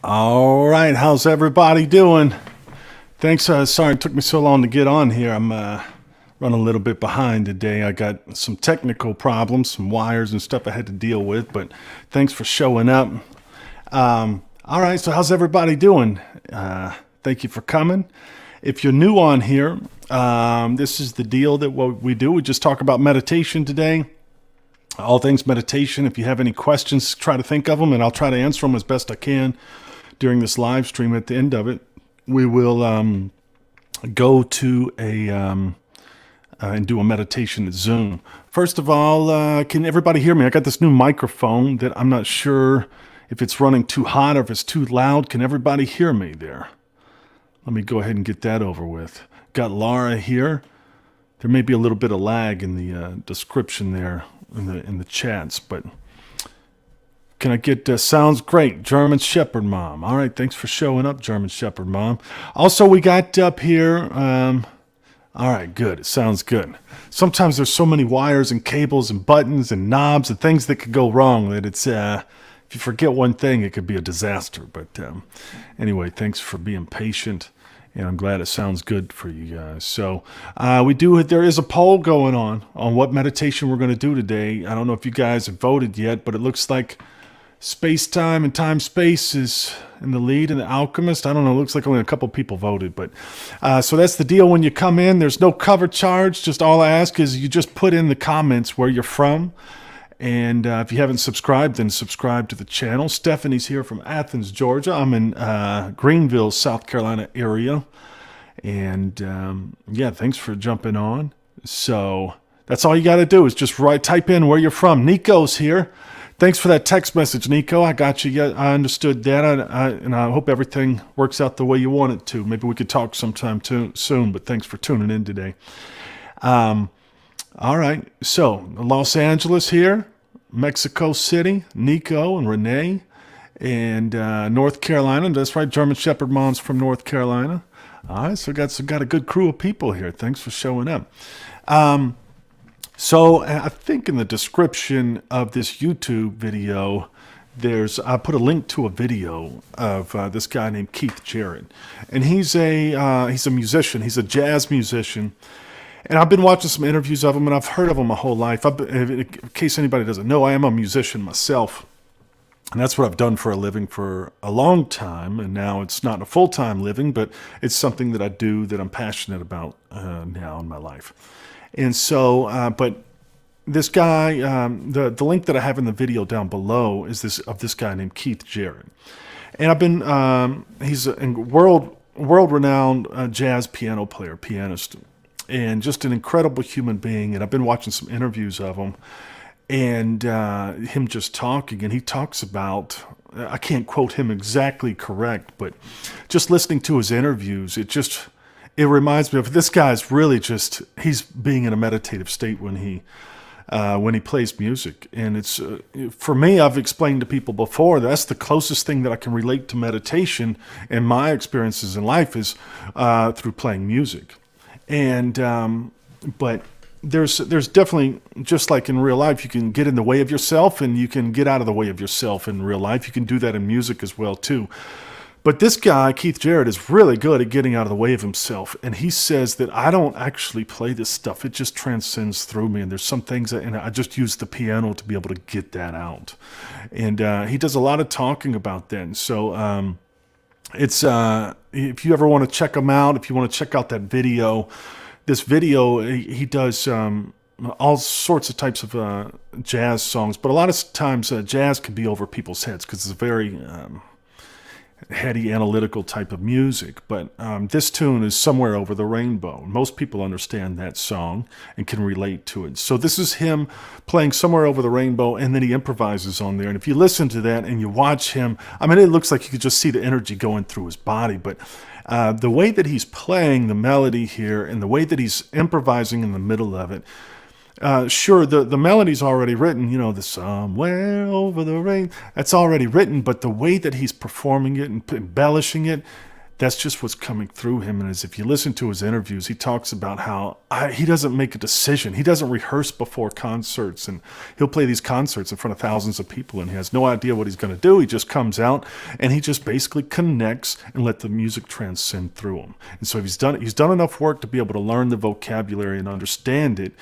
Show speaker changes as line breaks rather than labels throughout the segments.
All right, how's everybody doing? Thanks. Sorry it took me so long to get on here. I'm running a little bit behind today. I got some technical problems, some wires and stuff I had to deal with, but thanks for showing up. All right, so how's everybody doing? Thank you for coming. If you're new on here, this is the deal that what we do. We just talk about meditation today. All things meditation. If you have any questions, try to think of them, and I'll try to answer them as best I can during this live stream. At the end of it, we will go to and do a meditation at Zoom First of all, can everybody hear me? I got this new microphone that I'm not sure if it's running too hot or if it's too loud. Can everybody hear me there? Let me go ahead and get that over with. Got Laura here. There may be a little bit of lag in the description there in the chats, but can I get sounds great, German Shepherd Mom. All right, thanks for showing up, German Shepherd Mom. Also, we got up here. All right, good. It sounds good. Sometimes there's so many wires and cables and buttons and knobs and things that could go wrong that it's if you forget one thing, it could be a disaster. But anyway, thanks for being patient, and I'm glad it sounds good for you guys. So there is a poll going on what meditation we're going to do today. I don't know if you guys have voted yet, but it looks like Space-Time and Time-Space is in the lead, and The Alchemist. I don't know. It looks like only a couple people voted. But so that's the deal when you come in. There's no cover charge. Just all I ask is you just put in the comments where you're from. And if you haven't subscribed, then subscribe to the channel. Stephanie's here from Athens, Georgia. I'm in Greenville, South Carolina area. And yeah, thanks for jumping on. So that's all you got to do is just type in where you're from. Nico's here. Thanks for that text message, Nico. I got you. Yeah, I understood that, and I hope everything works out the way you want it to. Maybe we could talk sometime soon, but thanks for tuning in today. All right, so Los Angeles here, Mexico City, Nico and Renee, and North Carolina. That's right, German Shepherd Mom's from North Carolina. All right, so got a good crew of people here. Thanks for showing up. So I think in the description of this YouTube video, I put a link to a video of this guy named Keith Jarrett, and he's a musician. He's a jazz musician, and I've been watching some interviews of him, and I've heard of him my whole life. In case anybody doesn't know, I am a musician myself, and that's what I've done for a living for a long time. And now it's not a full-time living, but it's something that I do that I'm passionate about now in my life. And so, but this guy, the link that I have in the video down below is this guy named Keith Jarrett, and I've been he's a world-renowned jazz pianist, and just an incredible human being. And I've been watching some interviews of him, and him just talking, and he talks about. I can't quote him exactly correct, but just listening to his interviews, it reminds me of this guy's really he's being in a meditative state when he plays music. And it's, for me, I've explained to people before, that's the closest thing that I can relate to meditation in my experiences in life is through playing music. And, but there's definitely, just like in real life, you can get in the way of yourself and you can get out of the way of yourself in real life. You can do that in music as well, too. But this guy, Keith Jarrett, is really good at getting out of the way of himself. And he says that I don't actually play this stuff. It just transcends through me. And there's some things and I just use the piano to be able to get that out. And he does a lot of talking about that. And so it's if you ever want to check him out, if you want to check out that video, he does all sorts of types of jazz songs. But a lot of times jazz can be over people's heads because it's a very heady, analytical type of music. But this tune is Somewhere Over the Rainbow. Most people understand that song and can relate to it. So this is him playing Somewhere Over the Rainbow, and then he improvises on there. And if you listen to that and you watch him, I mean, it looks like you could just see the energy going through his body. But the way that he's playing the melody here and the way that he's improvising in the middle of it, sure, the melody's already written, the Somewhere Over the Rain, that's already written, but the way that he's performing it and embellishing it, that's just what's coming through him. And as if you listen to his interviews, he talks about how he doesn't make a decision. He doesn't rehearse before concerts, and he'll play these concerts in front of thousands of people, and he has no idea what he's going to do. He just comes out, and he just basically connects and let the music transcend through him. And so he's done enough work to be able to learn the vocabulary and understand it,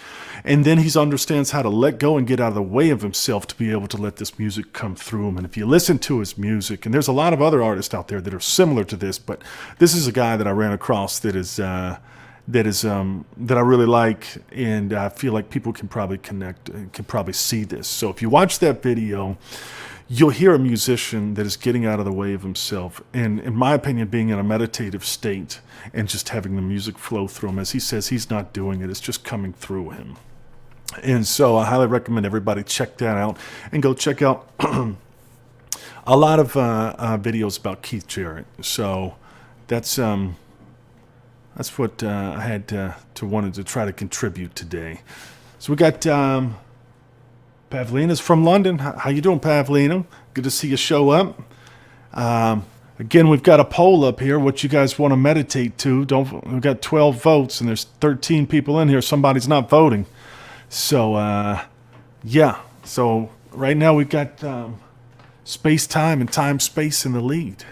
and then he understands how to let go and get out of the way of himself to be able to let this music come through him. And if you listen to his music, and there's a lot of other artists out there that are similar to this, but this is a guy that I ran across that I really like, and I feel like people can probably connect, can probably see this. So if you watch that video, you'll hear a musician that is getting out of the way of himself, and in my opinion, being in a meditative state and just having the music flow through him. As he says, he's not doing it; it's just coming through him. And so I highly recommend everybody check that out and go check out a lot of videos about Keith Jarrett. So that's what I had to wanted to try to contribute today. So we got Pavlina's from London. How you doing, Pavlina? Good to see you show up. Again, we've got a poll up here. What you guys want to meditate to? We've got 12 votes, and there's 13 people in here. Somebody's not voting. So, yeah. So right now we've got space-time and time-space in the lead,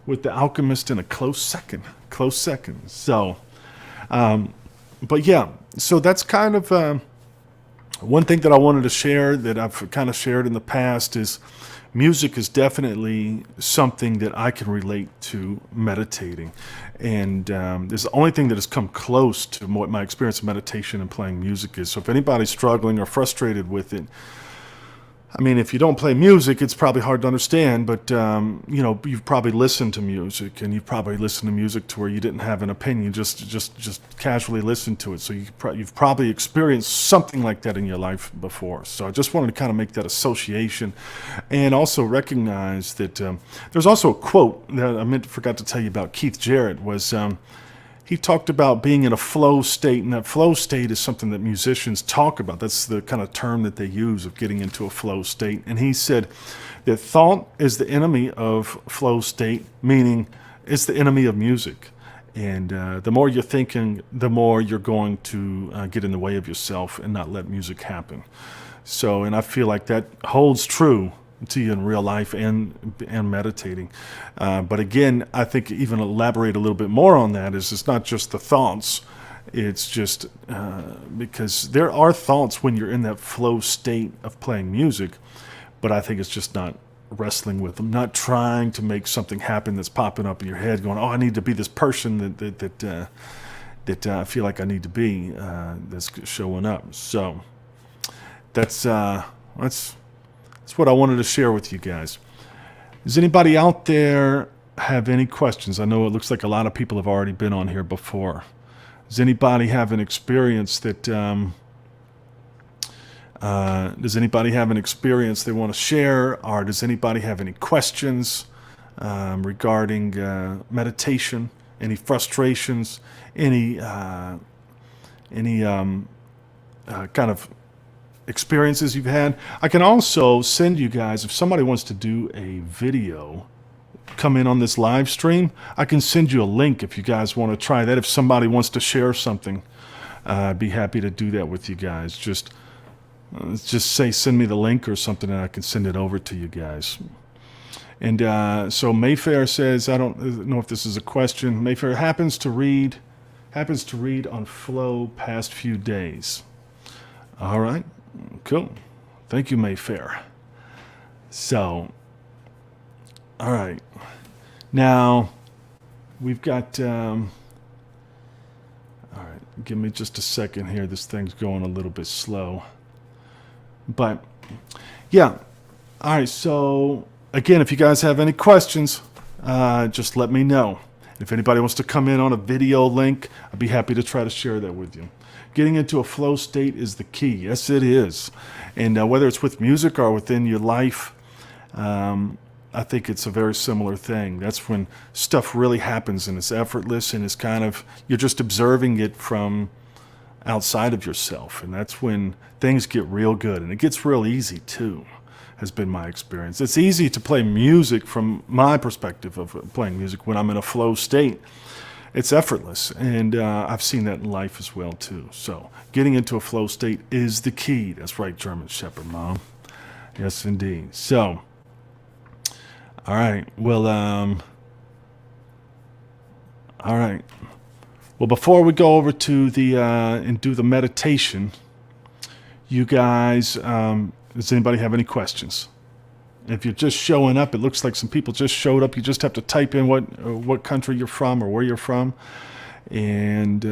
with the Alchemist in a close second. Close second. So, but yeah. So that's kind of one thing that I wanted to share that I've kind of shared in the past is music is definitely something that I can relate to meditating. And there's the only thing that has come close to what my experience of meditation and playing music is. So if anybody's struggling or frustrated with it, I mean, if you don't play music, it's probably hard to understand, but, you've probably listened to music, and you've probably listened to music to where you didn't have an opinion, just casually listened to it. So you've probably experienced something like that in your life before. So I just wanted to kind of make that association and also recognize that there's also a quote that forgot to tell you about Keith Jarrett was, he talked about being in a flow state, and that flow state is something that musicians talk about. That's the kind of term that they use of getting into a flow state. And he said that thought is the enemy of flow state, meaning it's the enemy of music. And the more you're thinking, the more you're going to get in the way of yourself and not let music happen. So, and I feel like that holds true to you in real life and meditating. But again, I think even elaborate a little bit more on that is it's not just the thoughts. It's just because there are thoughts when you're in that flow state of playing music, but I think it's just not wrestling with them, not trying to make something happen that's popping up in your head going, oh, I need to be this person that I feel like I need to be that's showing up. So that's what I wanted to share with you guys. Does anybody out there have any questions? I know it looks like a lot of people have already been on here before. Does anybody have an experience that does anybody have an experience they want to share, or does anybody have any questions regarding meditation, any frustrations, any kind of experiences you've had? I can also send you guys, if somebody wants to do a video, come in on this live stream, I can send you a link if you guys want to try that. If somebody wants to share something, I'd be happy to do that with you guys. Just say send me the link or something, and I can send it over to you guys. And so Mayfair says, I don't know if this is a question. Mayfair happens to read on flow past few days. All right. Cool. Thank you, Mayfair. So, all right. Now, we've got, all right, give me just a second here. This thing's going a little bit slow. But, yeah. All right, so, again, if you guys have any questions, just let me know. If anybody wants to come in on a video link, I'd be happy to try to share that with you. Getting into a flow state is the key. Yes, it is. And whether it's with music or within your life, I think it's a very similar thing. That's when stuff really happens and it's effortless and it's kind of, you're just observing it from outside of yourself. And that's when things get real good. And it gets real easy too, has been my experience. It's easy to play music from my perspective of playing music when I'm in a flow state. It's effortless, and I've seen that in life as well, too. So getting into a flow state is the key. That's right, German Shepherd, Mom. Yes, indeed. So, all right. Well, all right. Well, before we go over to the and do the meditation, you guys, does anybody have any questions? If you're just showing up, it looks like some people just showed up. You just have to type in what country you're from or where you're from. And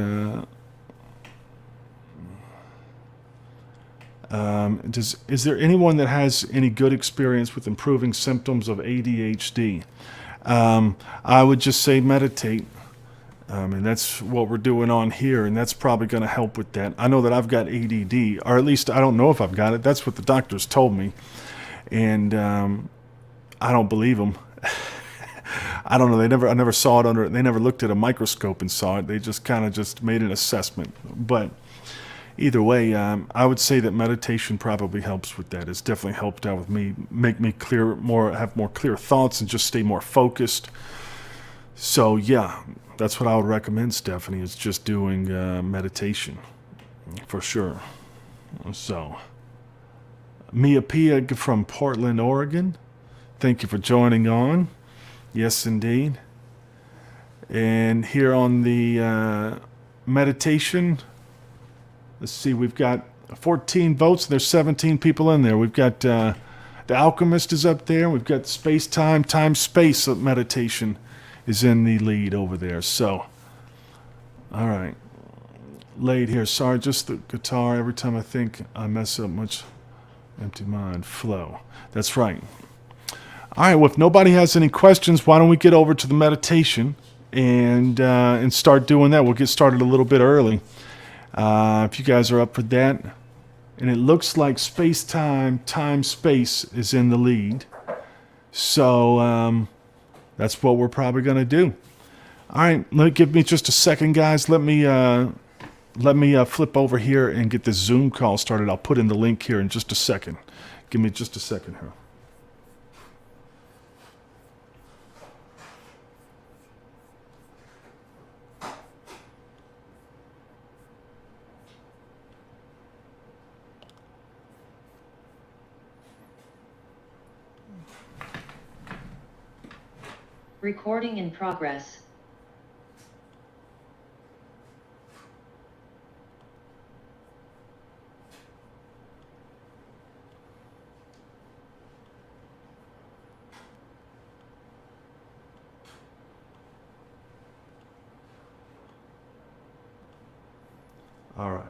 is there anyone that has any good experience with improving symptoms of ADHD? I would just say meditate. And that's what we're doing on here, and that's probably going to help with that. I know that I've got ADD, or at least I don't know if I've got it. That's what the doctors told me, and I don't believe them. I don't know. I never saw it under. They never looked at a microscope and saw it. They just kind of just made an assessment. But either way, I would say that meditation probably helps with that. It's definitely helped out with me, make me have more clear thoughts, and just stay more focused. So yeah, that's what I would recommend, Stephanie. Is just doing meditation for sure. So, Mia Pia from Portland, Oregon. Thank you for joining on. Yes, indeed. And here on the meditation, let's see, we've got 14 votes. There's 17 people in there. We've got the Alchemist is up there. We've got Time Space meditation is in the lead over there. So, all right. Laid here. Sorry, just the guitar. Every time I think I mess up much empty mind flow. That's right. All right, well, if nobody has any questions, why don't we get over to the meditation and start doing that? We'll get started a little bit early. If you guys are up for that. And it looks like Time Space is in the lead. So that's what we're probably going to do. All right, give me just a second, guys. Let me flip over here and get this Zoom call started. I'll put in the link here in just a second. Give me just a second here.
Recording in progress.
All right.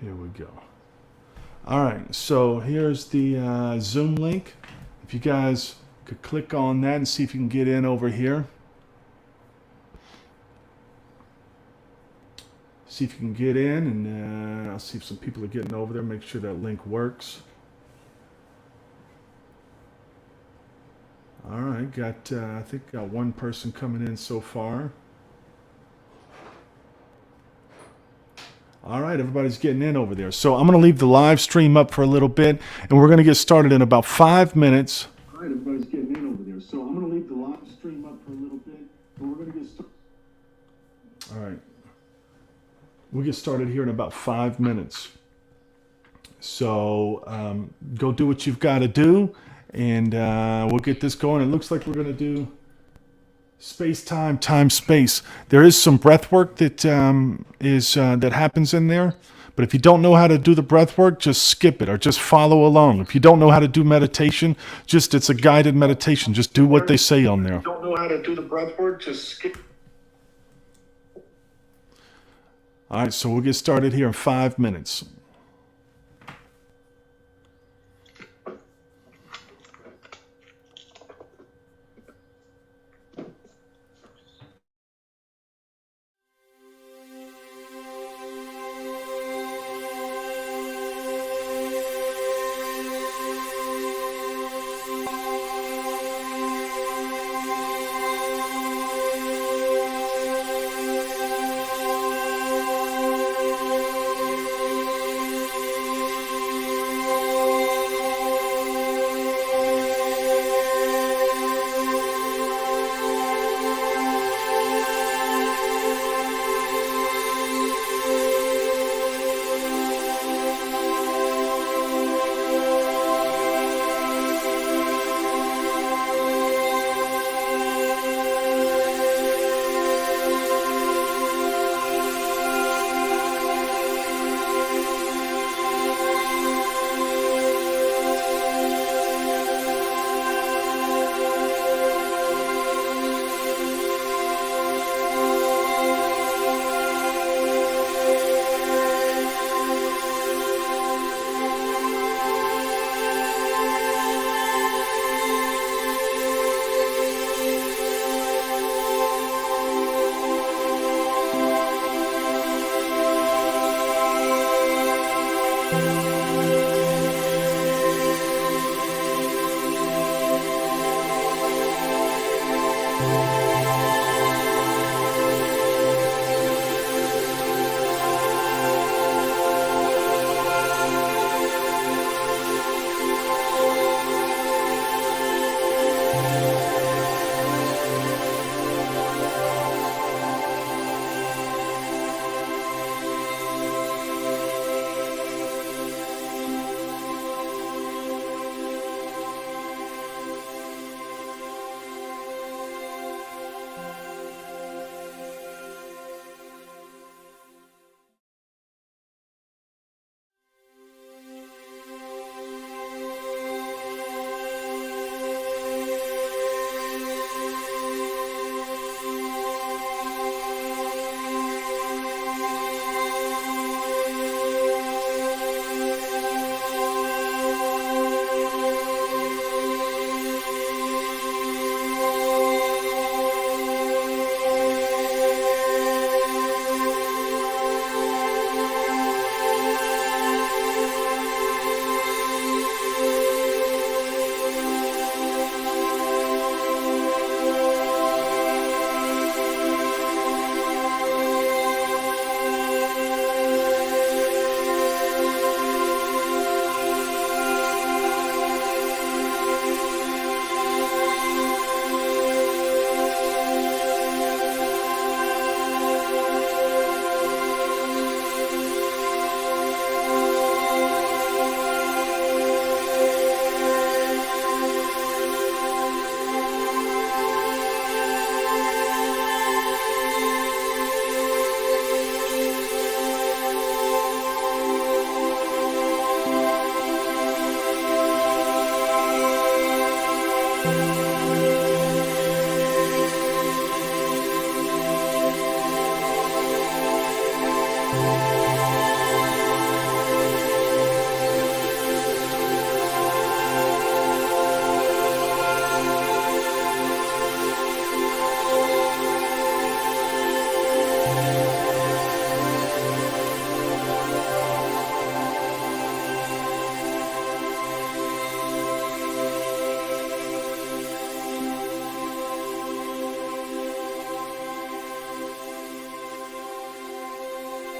Here we go. All right. So here's the Zoom link. If you guys could click on that and see if you can get in over here. See if you can get in, and I'll see if some people are getting over there. Make sure that link works. All right, I think got one person coming in so far. All right, everybody's getting in over there. So I'm going to leave the live stream up for a little bit, and we're going to get started in about 5 minutes. All right, everybody's getting in over there. So I'm going to leave the live stream up for a little bit, and we're going to get started. All right. We'll get started here in about 5 minutes. So go do what you've got to do, and we'll get this going. It looks like we're going to do time, space. There is some breath work that that happens in there. But if you don't know how to do the breath work, just skip it or just follow along. If you don't know how to do meditation, it's a guided meditation. Just do what they say on there. If you don't know how to do the breath work, just skip. All right, so we'll get started here in 5 minutes.